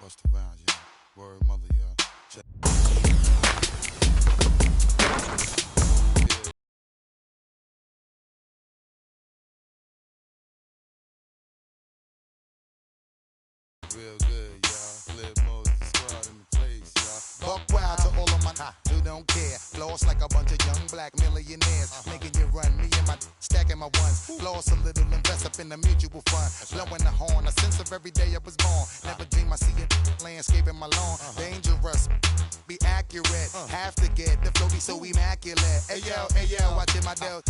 Bust the rounds, yeah. Word mother, y'all. Check. Real good, y'all. Flip Moses squad in the place, y'all. Buck wild to all of my who don't care. Floss like a bunch of young black millionaires. Making you run, me and my stacking my ones. Floss a little, invest up in the mutual fund. Blowing the horn, a sense of every day I was born. Never dream I see it landscaping my lawn. Dangerous, be accurate. Have to get the flow be so immaculate. Hey yo, watching my dough.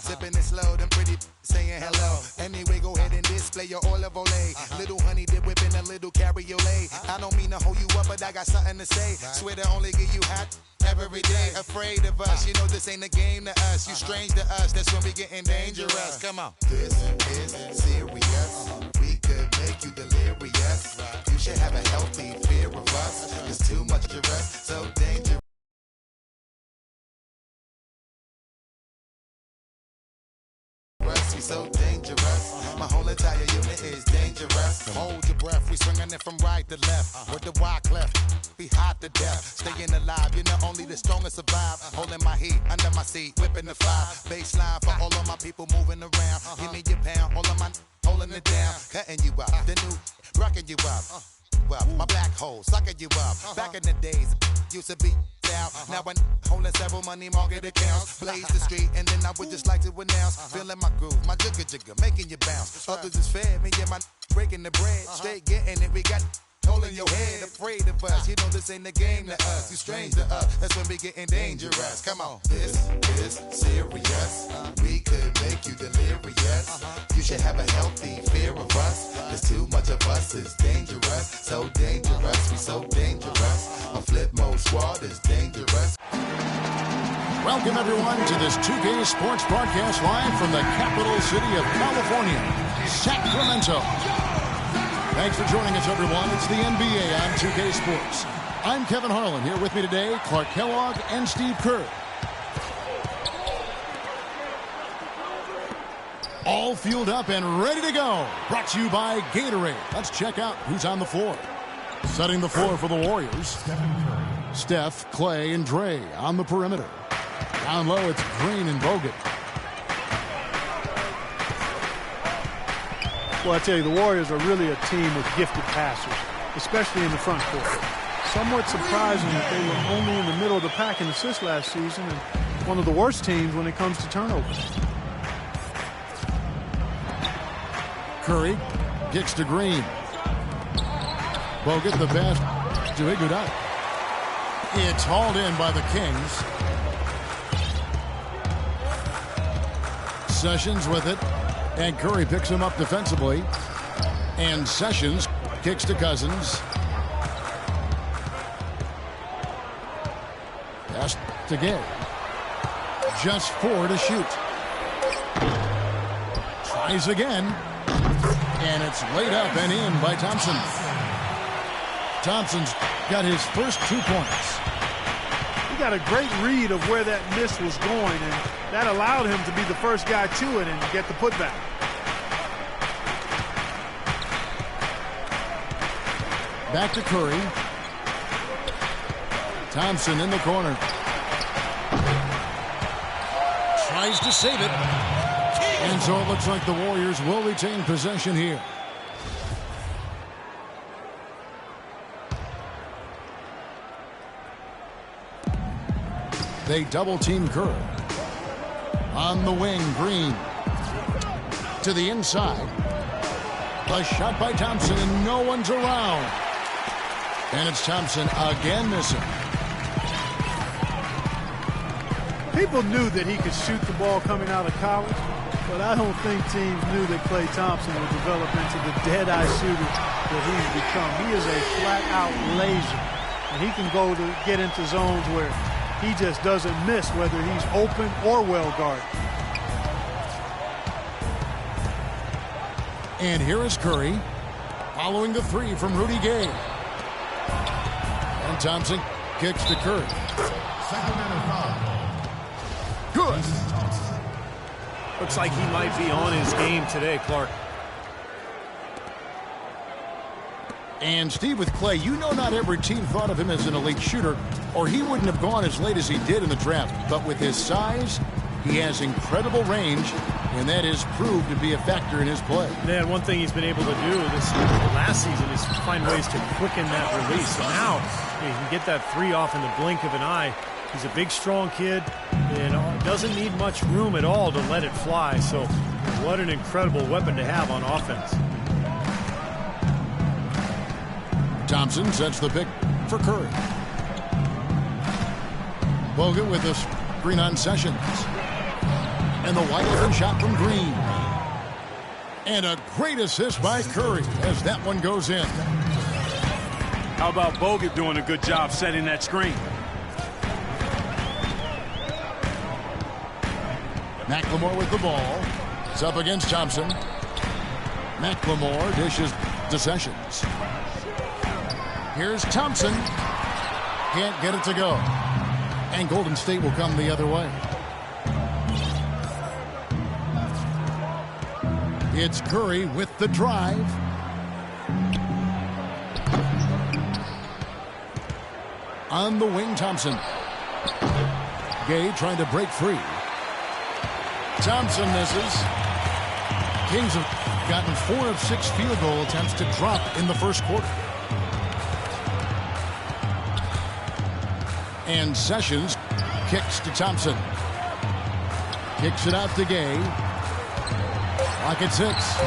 Sipping it slow, them pretty saying hello. Anyway, go ahead and display your olive olay. Little honey dip whipping a little cabriolet. I don't mean to hold you up, but I got something to say. Swear to only give you hot every day. Afraid of us, you know this ain't a game to us. You strange to us, that's when we getting dangerous. Come on. This is serious. We could make you delirious. You should have a healthy fear of us. It's too much to rest, so dangerous. We so dangerous. My whole entire unit is dangerous. Hold your breath, we swinging it from right to left. With the wide cleft, be hot to death. Staying alive, you know only the strongest survive. Holding my heat under my seat, whipping the fire. Baseline for all of my people moving around. Give me your pound, all of my holding it down. Cutting you up, the new rocking you up. My black hole, sucking you up. Back in the days, used to be out. Now I'm holding several money market accounts. Blaze the street, and then I would just like to announce. Feeling my groove, my jigger, making you bounce. Others is fed, me and my breaking the bread. Straight getting it, we got holding your head. Afraid of us, you know this ain't the game to us. You strange to us, that's when we getting dangerous. Come on. This is serious. We could make you delirious. You should have a healthy fear of us. There's too much of us, it's dangerous. So dangerous, we so dangerous. A Flip Mode squad is dangerous. Welcome everyone to this 2K Sports broadcast live from the capital city of California, Sacramento. Thanks for joining us, everyone. It's the NBA on 2K Sports. I'm Kevin Harlan. Here with me today, Clark Kellogg and Steve Kerr. All fueled up and ready to go. Brought to you by Gatorade. Let's check out who's on the floor. Setting the floor for the Warriors. Steph, Clay, and Dre on the perimeter. Down low, it's Green and Bogut. Well, I tell you, the Warriors are really a team with gifted passers, especially in the front court. Somewhat surprising that they were only in the middle of the pack in assists last season and one of the worst teams when it comes to turnovers. Curry kicks to Green. Bogut the pass to Iguodala. It's hauled in by the Kings. Sessions with it. And Curry picks him up defensively. And Sessions kicks to Cousins. Pass to Gay. Just 4 to shoot. Tries again. And it's laid up and in by Thompson. Thompson's got his first 2 points. He got a great read of where that miss was going, and that allowed him to be the first guy to it and get the putback. Back to Curry. Thompson in the corner. Tries to save it. And so it looks like the Warriors will retain possession here. They double-team Curry. On the wing, Green. To the inside. A shot by Thompson, and no one's around. And it's Thompson again missing. People knew that he could shoot the ball coming out of college, but I don't think teams knew that Klay Thompson would develop into the dead-eye shooter that he's become. He is a flat-out laser, and he can go to get into zones where he just doesn't miss, whether he's open or well-guarded. And here is Curry, following the 3 from Rudy Gay. And Thompson kicks to Curry. Good. Looks like he might be on his game today, Clark. And Steve, with Klay, you know not every team thought of him as an elite shooter, or he wouldn't have gone as late as he did in the draft. But with his size, he has incredible range, and that is proved to be a factor in his play. Man, one thing he's been able to do this last season is find ways to quicken that release. So now he can get that three off in the blink of an eye. He's a big, strong kid and doesn't need much room at all to let it fly. So what an incredible weapon to have on offense. Thompson sets the pick for Curry. Bogut with the screen on Sessions. And the wide open shot from Green. And a great assist by Curry as that one goes in. How about Bogut doing a good job setting that screen? McLemore with the ball. It's up against Thompson. McLemore dishes to Sessions. Here's Thompson. Can't get it to go. And Golden State will come the other way. It's Curry with the drive. On the wing, Thompson. Gay trying to break free. Thompson misses. Kings have gotten 4 of 6 field goal attempts to drop in the first quarter. And Sessions kicks to Thompson. Kicks it out to Gay. Clock at 6.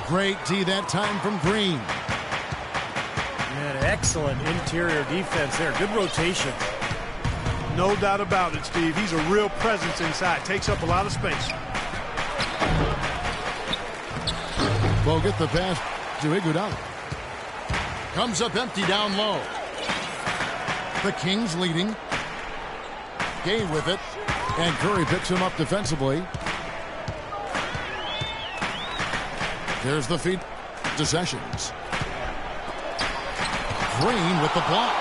Great D that time from Green. Man, excellent interior defense there. Good rotation. No doubt about it, Steve. He's a real presence inside. Takes up a lot of space. Bogut the pass to Iguodala. Comes up empty down low. The Kings leading. Gay with it. And Curry picks him up defensively. There's the feed to Sessions. Green with the block.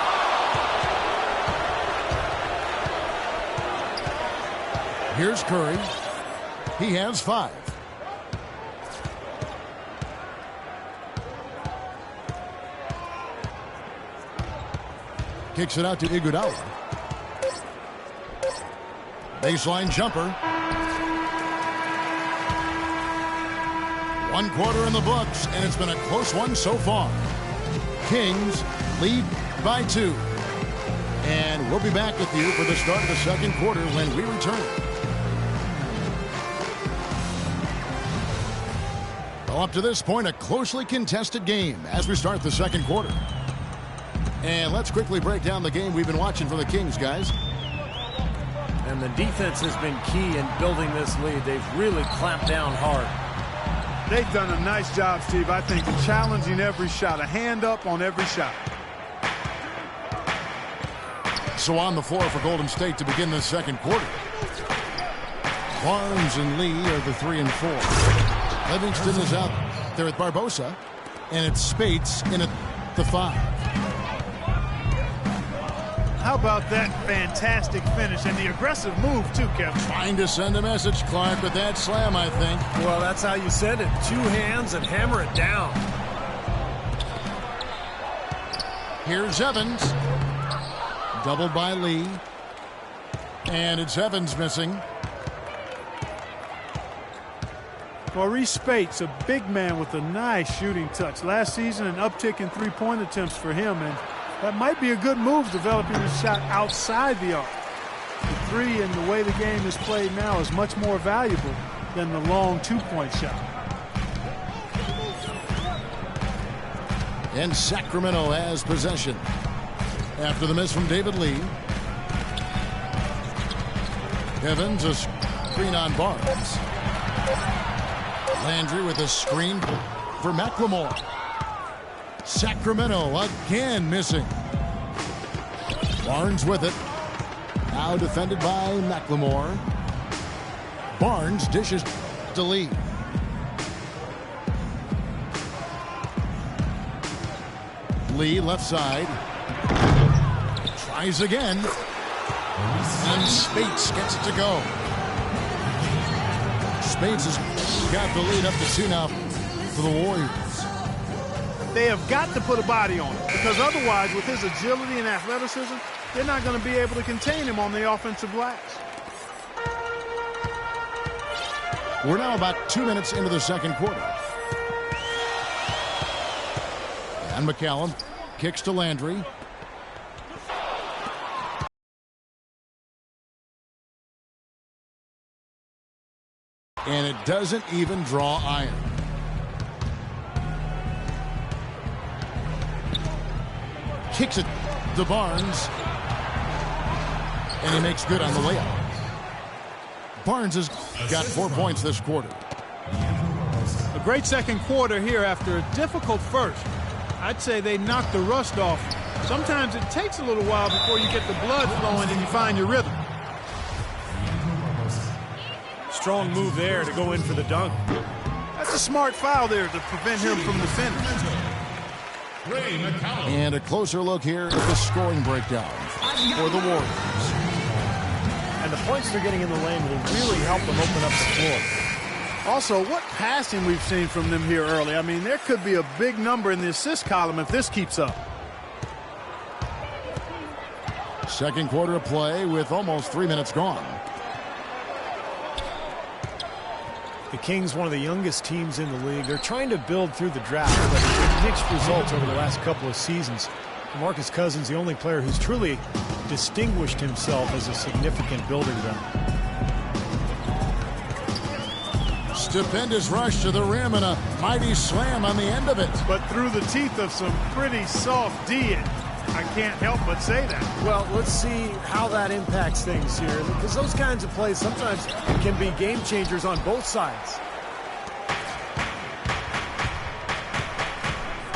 Here's Curry. He has 5. Kicks it out to Iguodala. Baseline jumper. 1 quarter in the books, and it's been a close one so far. Kings lead by 2. And we'll be back with you for the start of the second quarter when we return. Well, up to this point, a closely contested game as we start the second quarter. And let's quickly break down the game we've been watching for the Kings, guys. And the defense has been key in building this lead. They've really clamped down hard. They've done a nice job, Steve, I think, in challenging every shot. A hand up on every shot. So on the floor for Golden State to begin the second quarter. Barnes and Lee are the 3 and 4. Livingston is out there at Barbosa. And it's Spates in at the 5. How about that fantastic finish and the aggressive move, too, Kevin? Trying to send a message, Clark, with that slam, I think. Well, that's how you send it. 2 hands and hammer it down. Here's Evans. Doubled by Lee. And it's Evans missing. Maurice Spates, a big man with a nice shooting touch. Last season, an uptick in three-point attempts for him, and that might be a good move, developing his shot outside the arc. The 3 and the way the game is played now is much more valuable than the long 2-point shot. And Sacramento has possession. After the miss from David Lee. Evans a screen on Barnes. Landry with a screen for McLemore. Sacramento again missing. Barnes with it. Now defended by McLemore. Barnes dishes to Lee. Lee left side. Tries again. And Spates gets it to go. Spates has got the lead up to 2 now for the Warriors. They have got to put a body on him because otherwise, with his agility and athleticism, they're not going to be able to contain him on the offensive glass. We're now about 2 minutes into the second quarter. And McCallum kicks to Landry. And it doesn't even draw iron. Kicks it to Barnes. And he makes good on the layup. Barnes has got 4 points this quarter. A great second quarter here after a difficult first. I'd say they knocked the rust off. Sometimes it takes a little while before you get the blood flowing and you find your rhythm. Strong move there to go in for the dunk. That's a smart foul there to prevent him from the finish. And a closer look here at the scoring breakdown for the Warriors. And the points they're getting in the lane will really help them open up the floor. Also, what passing we've seen from them here early. I mean, there could be a big number in the assist column if this keeps up. Second quarter of play with almost 3 minutes gone. The Kings, one of the youngest teams in the league. They're trying to build through the draft, but mixed results over the last couple of seasons. DeMarcus Cousins, the only player who's truly distinguished himself as a significant building block. Stupendous rush to the rim and a mighty slam on the end of it. But through the teeth of some pretty soft D, I can't help but say that. Well, let's see how that impacts things here, because those kinds of plays sometimes can be game changers on both sides.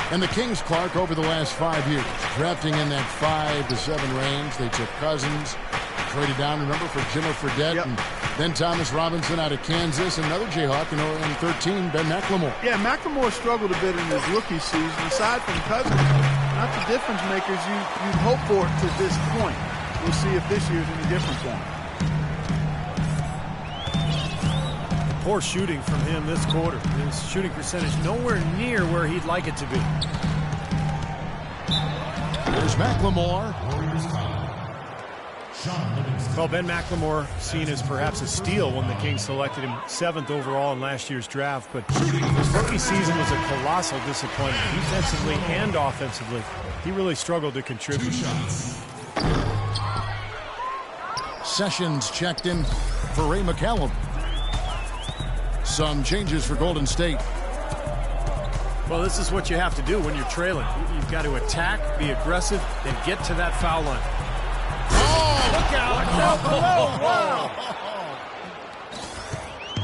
And the Kings, Clark, over the last 5 years, drafting in that 5 to 7 range. They took Cousins, traded down, remember, for Jimmer Fredette, yep. And then Thomas Robinson out of Kansas, another Jayhawk, in 13, Ben McLemore. Yeah, McLemore struggled a bit in his rookie season. Aside from Cousins, not the difference makers you'd hope for to this point. We'll see if this year's any different for him. Poor shooting from him this quarter. His shooting percentage nowhere near where he'd like it to be. There's McLemore. Well, Ben McLemore seen as perhaps a steal when the Kings selected him 7th overall in last year's draft, but his rookie season was a colossal disappointment, defensively and offensively. He really struggled to contribute. Sessions checked in for Ray McCallum. Some changes for Golden State. Well, this is what you have to do when you're trailing. You've got to attack, be aggressive, and get to that foul line. Oh! Look out! Wow!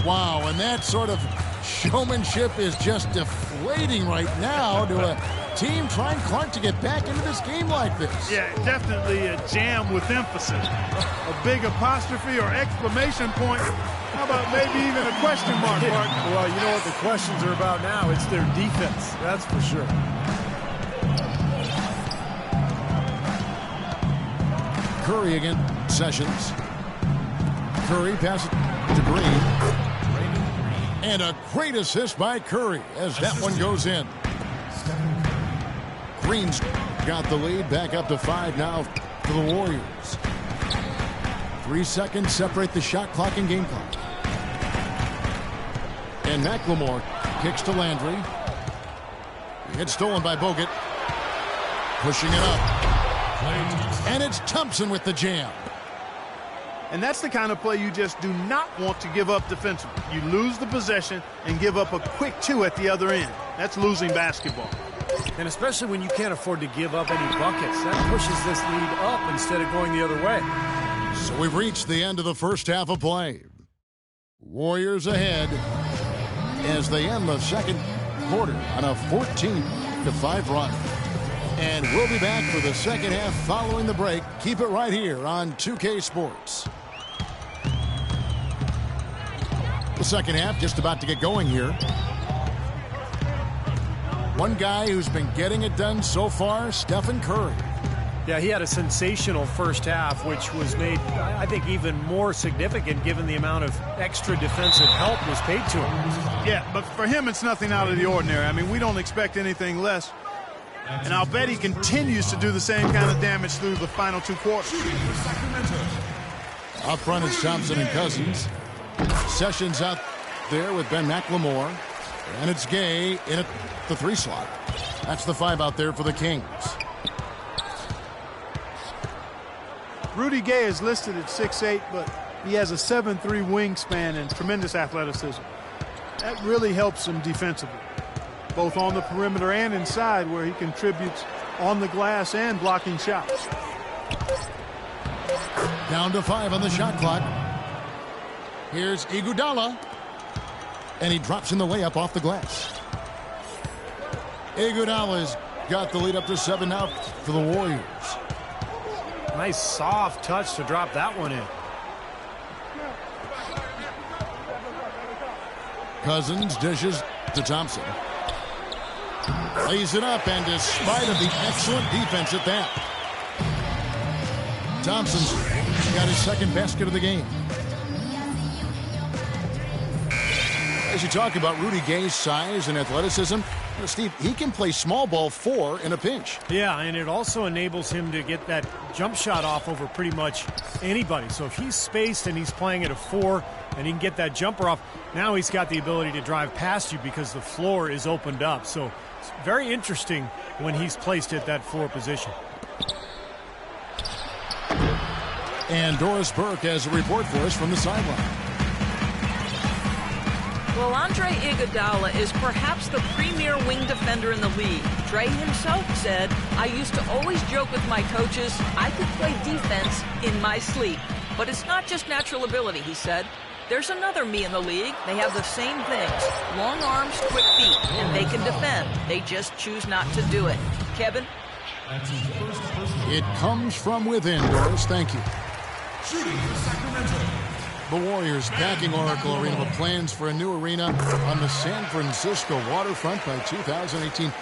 Wow, and that sort of showmanship is just deflating right now to a team trying, Clark, to get back into this game like this. Yeah, definitely a jam with emphasis. A big apostrophe or exclamation point. How about maybe even a question mark, Mark? Well, you know what the questions are about now. It's their defense, that's for sure. Curry again, Sessions. Curry passes to Green. And a great assist by Curry as that one goes in. Green's got the lead, back up to 5 now for the Warriors. 3 seconds separate the shot clock and game clock. And McLemore kicks to Landry. It's stolen by Bogut. Pushing it up. And it's Thompson with the jam. And that's the kind of play you just do not want to give up defensively. You lose the possession and give up a quick 2 at the other end. That's losing basketball. And especially when you can't afford to give up any buckets. That pushes this lead up instead of going the other way. So we've reached the end of the first half of play. Warriors ahead as they end the second quarter on a 14-5 run. And we'll be back for the second half following the break. Keep it right here on 2K Sports. The second half just about to get going here. One guy who's been getting it done so far, Stephen Curry. Yeah, he had a sensational first half, which was made, I think, even more significant given the amount of extra defensive help was paid to him. Yeah, but for him, it's nothing out of the ordinary. I mean, we don't expect anything less. And I'll bet he continues to do the same kind of damage through the final 2 quarters. Up front is Thompson and Cousins. Sessions out there with Ben McLemore. And it's Gay in at the 3 slot. That's the 5 out there for the Kings. Rudy Gay is listed at 6'8", but he has a 7'3" wingspan and tremendous athleticism. That really helps him defensively, both on the perimeter and inside, where he contributes on the glass and blocking shots. Down to 5 on the shot clock. Here's Iguodala. And he drops in the layup off the glass. Iguodala's got the lead up to 7 now for the Warriors. Nice soft touch to drop that one in. Cousins dishes to Thompson. Lays it up, and despite of the excellent defense at that, Thompson's got his 2nd basket of the game. As you talk about Rudy Gay's size and athleticism, Steve, he can play small ball 4 in a pinch. Yeah, and it also enables him to get that jump shot off over pretty much anybody. So if he's spaced and he's playing at a 4 and he can get that jumper off, now he's got the ability to drive past you because the floor is opened up. So it's very interesting when he's placed at that 4 position. And Doris Burke has a report for us from the sideline. Well, Andre Iguodala is perhaps the premier wing defender in the league. Dre himself said, "I used to always joke with my coaches, I could play defense in my sleep. But it's not just natural ability," he said. "There's another me in the league. They have the same things. Long arms, quick feet, and they can defend. They just choose not to do it." Kevin? It comes from within, Doris. Thank you. The Warriors packing Oracle Arena with plans for a new arena on the San Francisco waterfront by 2018.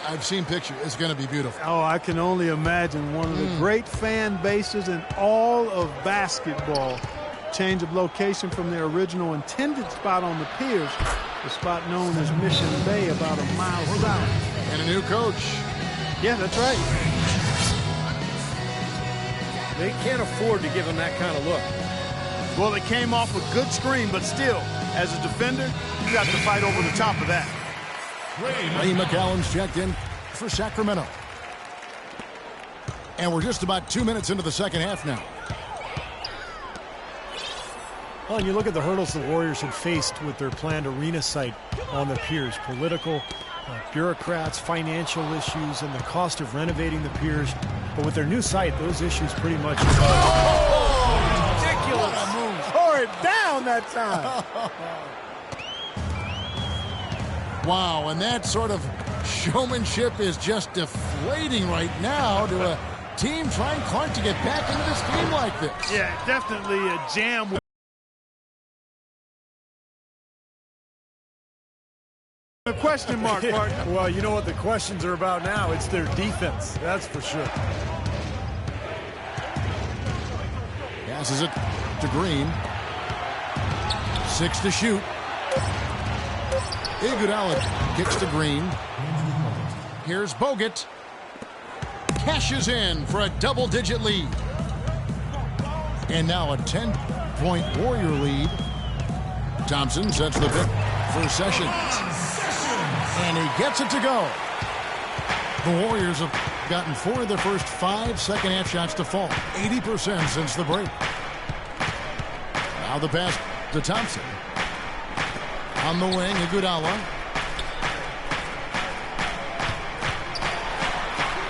I've seen pictures. It's going to be beautiful. Oh, I can only imagine. One of the great fan bases in all of basketball. Change of location from their original intended spot on the piers, the spot known as Mission Bay, about a mile south. And a new coach. Yeah, that's right. They can't afford to give him that kind of look. Well, it came off a good screen, but still, as a defender, you got to fight over the top of that. Ray McCallum's checked in for Sacramento. And we're just about 2 minutes into the second half now. Well, and you look at the hurdles the Warriors had faced with their planned arena site on the piers. Political, bureaucrats, financial issues, and the cost of renovating the piers. But with their new site, those issues pretty much... Ridiculous. Tore it down that time. Wow, and that sort of showmanship is just deflating right now to a team trying hard to get back into this game like this. Yeah, definitely a jam. A question mark, partner. Well, you know what the questions are about now. It's their defense, that's for sure. Passes it to Green. 6 to shoot. Iguodala kicks to Green. Here's Bogut. Cashes in for a double-digit lead. And now a 10-point Warrior lead. Thompson sets the pick for Sessions. And he gets it to go. The Warriors have gotten 4 of their first 5 second-half shots to fall. 80% since the break. Now the pass to Thompson. On the wing, Iguodala.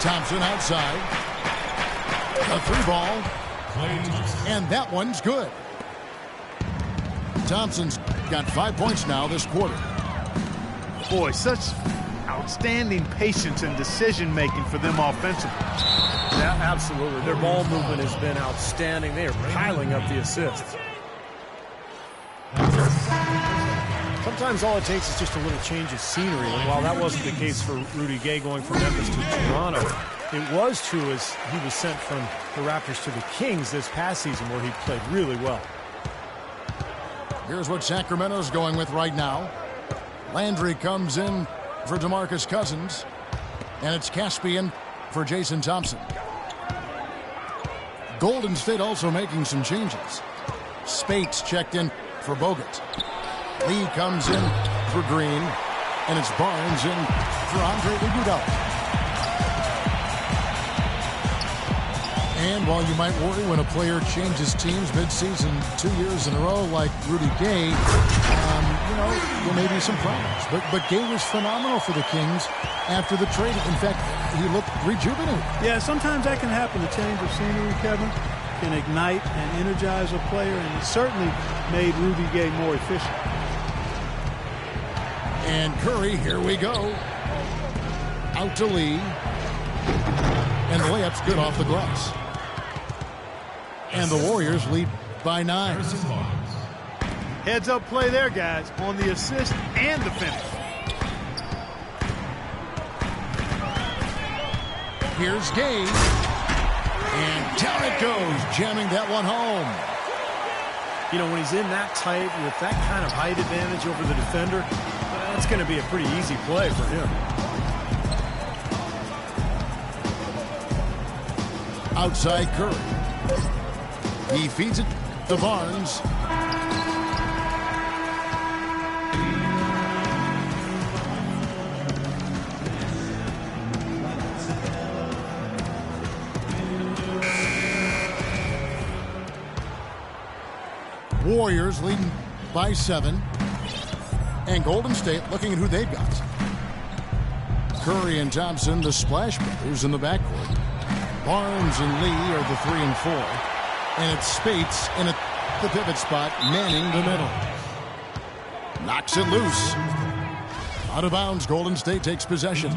Thompson outside. A 3-ball. And that one's good. Thompson's got 5 points now this quarter. Boy, such outstanding patience and decision-making for them offensively. Yeah, absolutely. Their ball movement has been outstanding. They are piling up the assists. sometimes all it takes is just a little change of scenery. And while that wasn't the case for Rudy Gay going from Memphis to Toronto, it was true as he was sent from the Raptors to the Kings this past season, where he played really well. Here's what Sacramento's going with right now. Landry comes in for DeMarcus Cousins, and it's Caspian for Jason Thompson. Golden State also making some changes. Spates checked in for Bogut. Lee comes in for Green, and it's Barnes in for Andre Iguodala. And while you might worry when a player changes teams midseason 2 years in a row like Rudy Gay, there may be some problems. But Gay was phenomenal for the Kings after the trade. In fact, he looked rejuvenated. Yeah, sometimes that can happen. A change of scenery, Kevin, can ignite and energize a player, and it certainly made Rudy Gay more efficient. And Curry, here we go. Out to Lee. And the layup's good off the glass. And the Warriors lead by 9. Heads-up play there, guys, on the assist and the finish. Here's Gay. And down it goes, jamming that one home. You know, when he's in that tight with that kind of height advantage over the defender, that's going to be a pretty easy play for him. Outside Curry. He feeds it to Barnes. Warriors leading by 7. And Golden State looking at who they've got. Curry and Thompson, the Splash Brothers in the backcourt. Barnes and Lee are the 3 and 4. And it's Spates in the pivot spot, manning the middle. Knocks it loose. Out of bounds, Golden State takes possession.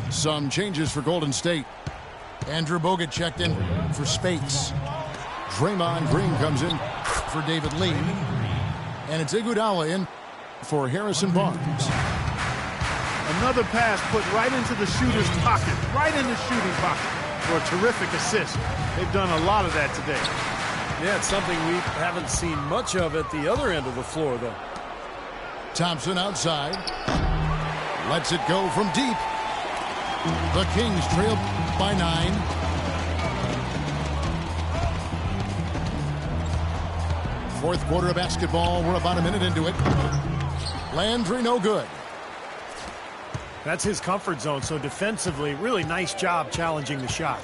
Some changes for Golden State. Andrew Bogut checked in for Spates. Draymond Green comes in for David Lee. And it's Iguodala in for Harrison Barnes. Another pass put right into the shooter's pocket, right in the shooting pocket for a terrific assist. They've done a lot of that today. Yeah, it's something we haven't seen much of at the other end of the floor, though. Thompson outside. Lets it go from deep. The Kings trail by 9. Fourth quarter of basketball. We're about a minute into it. Landry no good. That's his comfort zone, so defensively, really nice job challenging the shot.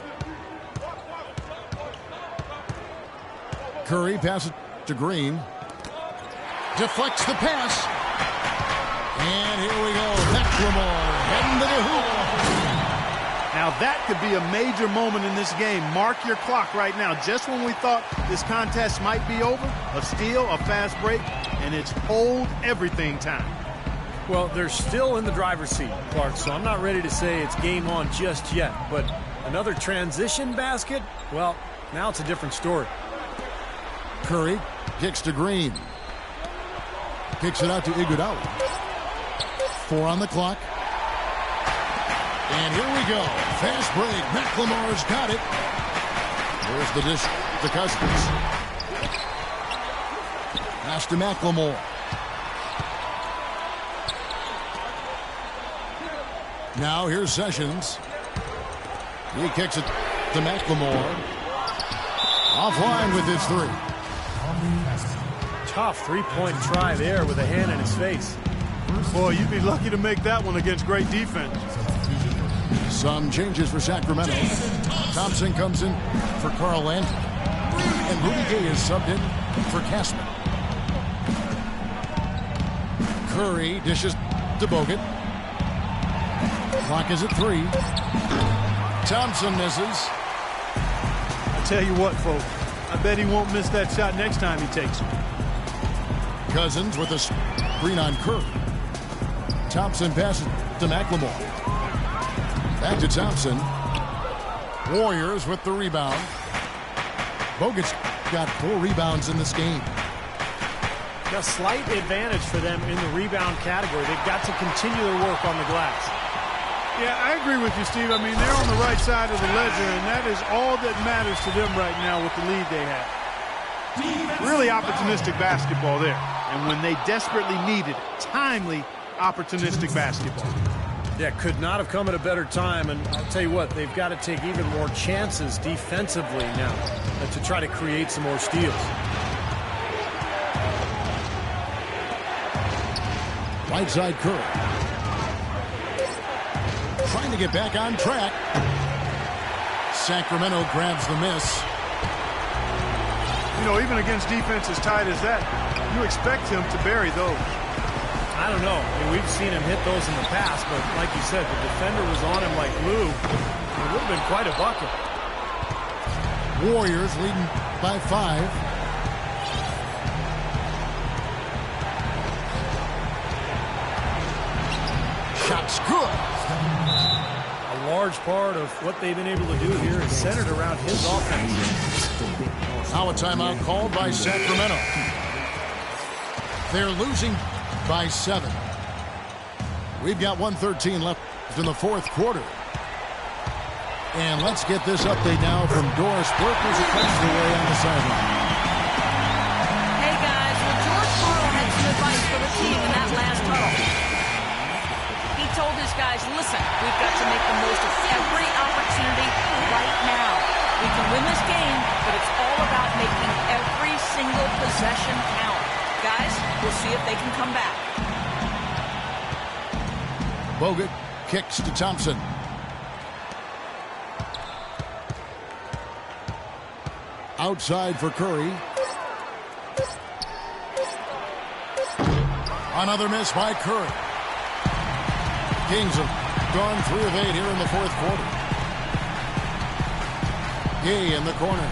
Curry passes to Green. Deflects the pass. And here we go. McLemore heading to the hoop. Now that could be a major moment in this game. Mark your clock right now. Just when we thought this contest might be over, a steal, a fast break, and it's hold everything time. Well, they're still in the driver's seat, Clark, so I'm not ready to say it's game on just yet. But another transition basket, well, now it's a different story. Curry kicks to Green. Kicks it out to Iguodala. 4 on the clock. And here we go. Fast break. McLemore's got it. There's the dish to Cousins. Pass to McLemore. Now here's Sessions. He kicks it to McLemore. Offline with his 3. Tough three-point try there with a hand in his face. Boy, you'd be lucky to make that one against great defense. Some changes for Sacramento. Thompson comes in for Carl Landry. And Rudy Gay is subbed in for Casper. Curry dishes to Bogut. Clock is at 3. Thompson misses. I tell you what, folks, I bet he won't miss that shot next time he takes it. Cousins with a screen on Curry. Thompson passes to McLemore. Back to Thompson. Warriors with the rebound. Bogut's got 4 rebounds in this game. A slight advantage for them in the rebound category. They've got to continue their work on the glass. Yeah, I agree with you, Steve. I mean, they're on the right side of the ledger, and that is all that matters to them right now with the lead they have. Really opportunistic basketball there. And when they desperately needed it, timely, opportunistic basketball. Yeah, could not have come at a better time. And I'll tell you what, they've got to take even more chances defensively now to try to create some more steals. Right side Curry. Trying to get back on track. Sacramento grabs the miss. You know, even against defense as tight as that, you expect him to bury those. I don't know. I mean, we've seen him hit those in the past, but like you said, the defender was on him like glue. It would have been quite a bucket. Warriors leading by 5. Shot's good. A large part of what they've been able to do here is centered around his offense. Now a timeout called by Sacramento. They're losing by 7. We've got 1:13 left in the fourth quarter. And let's get this update now from Doris Burke as it comes away on the sideline. Hey guys, well, George Karl had some advice for the team in that last huddle. He told his guys, listen, we've got to make the most of every opportunity right now. We can win this game, but it's all about making every single possession count. Guys, we'll see if they can come back. Bogut kicks to Thompson. Outside for Curry. Another miss by Curry. Kings have gone 3 of 8 here in the fourth quarter. Gay in the corner.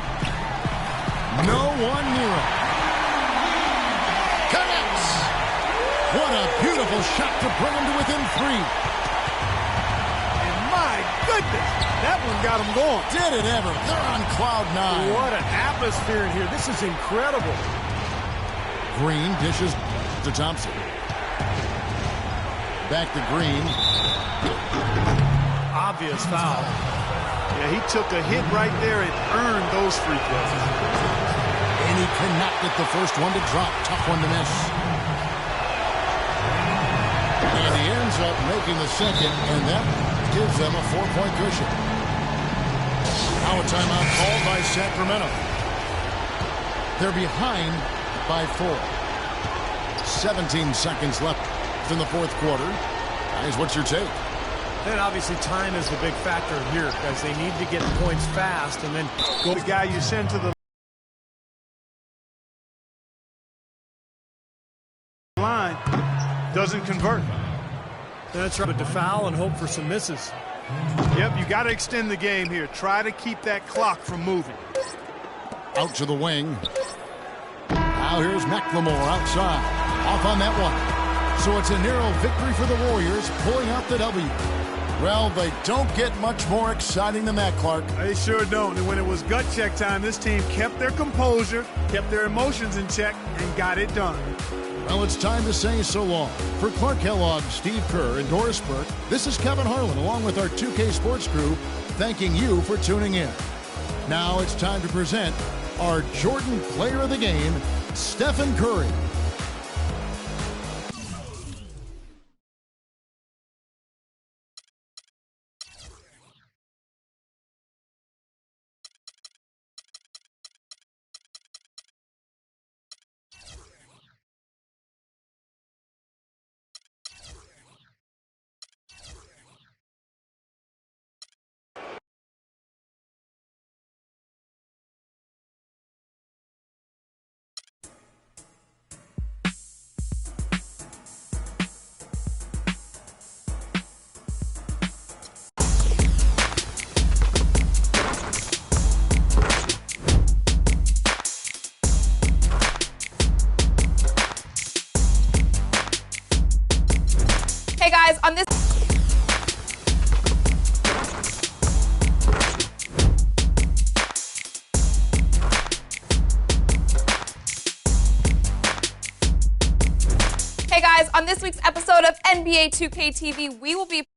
No one near him. Connects! What a beautiful shot to bring him to within 3. And my goodness, that one got him going. Did it ever? They're on cloud 9. What an atmosphere in here. This is incredible. Green dishes to Thompson. Back to Green. Obvious foul. Yeah, he took a hit right there and earned those free throws. And he cannot get the first one to drop. Tough one to miss. And he ends up making the second, and that gives them a 4-point cushion. Now a timeout called by Sacramento. They're behind by 4. 17 seconds left in the fourth quarter. Guys, what's your take? And obviously time is the big factor here because they need to get points fast and then go. The guy you send to the line doesn't convert. That's right, but to foul and hope for some misses. Yep, you got to extend the game here. Try to keep that clock from moving. Out to the wing. Now here's McLemore outside. Off on that one. So it's a narrow victory for the Warriors, pulling out the W. Well, they don't get much more exciting than that, Clark. They sure don't. And when it was gut check time, this team kept their composure, kept their emotions in check, and got it done. Well, it's time to say so long. For Clark Kellogg, Steve Kerr, and Doris Burke, this is Kevin Harlan, along with our 2K Sports crew, thanking you for tuning in. Now it's time to present our Jordan Player of the Game, Stephen Curry. Hey guys, on this Hey guys, on this week's episode of NBA 2K TV, we will be